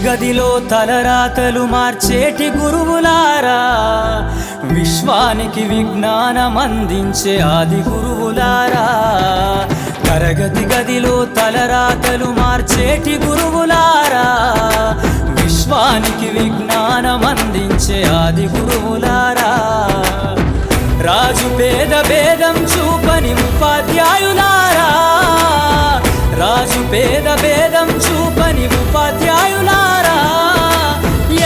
గదిలో తలరాతలు మార్చేటి గురువులారా, విశ్వానికి విజ్ఞానం అందించే ఆది గురువులారా. తరగతి గదిలో తలరాతలు మార్చేటి గురువులారా, విశ్వానికి విజ్ఞానం అందించే ఆది గురువులారా. రాజు పేద భేదం చూపని ఉపాధ్యాయులారా, రాజు పేద భేదం చూపని ఉపాధ్యాయులారా.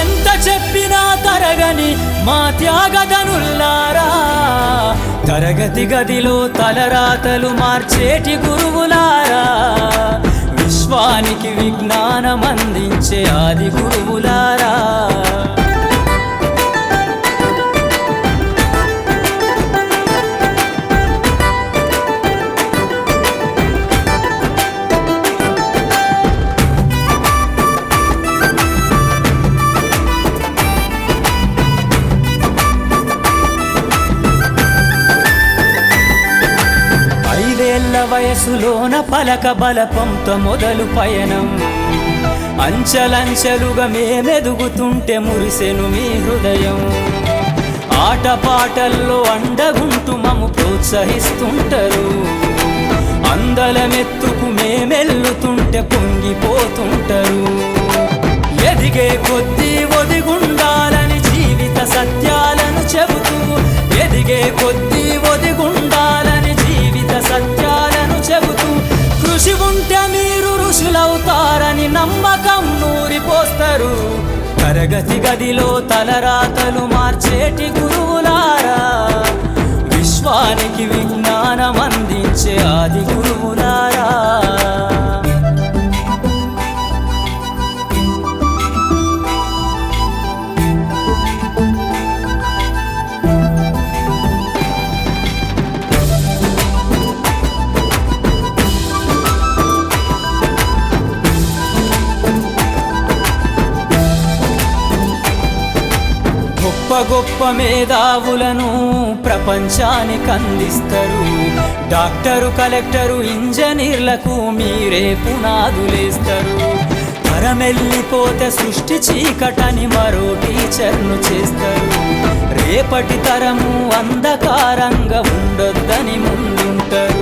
ఎంత చెప్పినా తరగని మా త్యాగధనుల్లారా, తరగతి గదిలో తలరాతలు మార్చేటి గురువులారా, విశ్వానికి విజ్ఞానం అందించే ఆది గురువులారా. వయసులోన పలక బలపంతో మొదలు పయనం, అంచలంచెలుగా మేమెదుగుతుంటే మురిసెను మీ హృదయం. ఆటపాటల్లో అండగుంటూ మమ్ము ప్రోత్సహిస్తుంటారు, అందలమెత్తుకు మేమెల్లుతుంటే పొంగిపోతుంటారు. ఎదిగే కొద్దీ ఒదిగుండాలని జీవిత సత్యాలను చెబుతూ, ఎదిగే కొద్దీ ఒదిగుండాలని జీవిత సత్యాలను చెబుతూ, కృషి ఉంటే మీరు ఋషులవుతారని నమ్మకం నూరిపోస్తారు. తరగతి గదిలో తలరాతలు మార్చేటి గురువులారా, విశ్వానికి విజ్ఞానం అందించే ఆది గురువులారా. గొప్ప గొప్ప మేధావులను ప్రపంచానికి అందిస్తారు. డాక్టరు, కలెక్టరు, ఇంజనీర్లకు మీరే పునాదులేస్తారు. తరమెల్లిపోతే సృష్టి చీకటని మరో టీచర్ను చేస్తారు. రేపటి తరము అంధకారంగా ఉండొద్దని ముందుంటారు.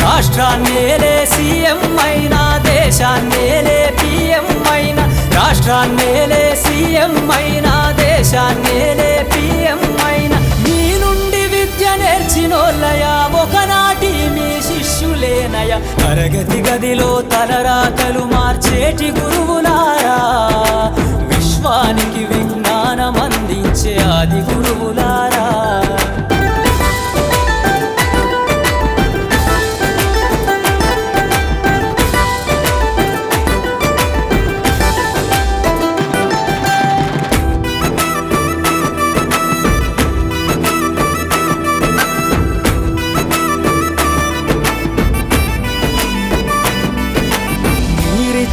రాష్ట్రాన్నేలే సీఎం అయినా, దేశాన్నేలే పిఎం అయినా, రాష్ట్రాన్నేలే సీఎం అయినా, దేశాన్నేలే పిఎం అయినా, మీ నుండి విద్య నేర్చినోళ్ళయా, ఒకనాటి మీ శిష్యులేనయ. తరగతి గదిలో తలరాతలు మార్చేటి గురువులారా, విశ్వానికి విజ్ఞానం అందించే ఆది గురువులారా.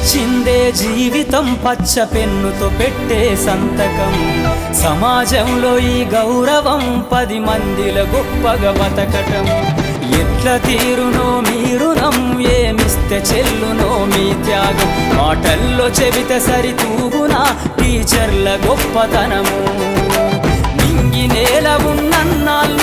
చిందే జీవితం పచ్చ పెన్నుతో పెట్టే సంతకం, సమాజంలో ఈ గౌరవం 10 మందిల గొప్పగా బతకటం. ఎట్ల తీరునో మీ రుణం, ఏమిస్తే చెల్లునో మీ త్యాగం. మాటల్లో చెబితే సరితూగునా టీచర్ల గొప్పతనము, నింగి నేల ఉన్నన్నాళ్ళు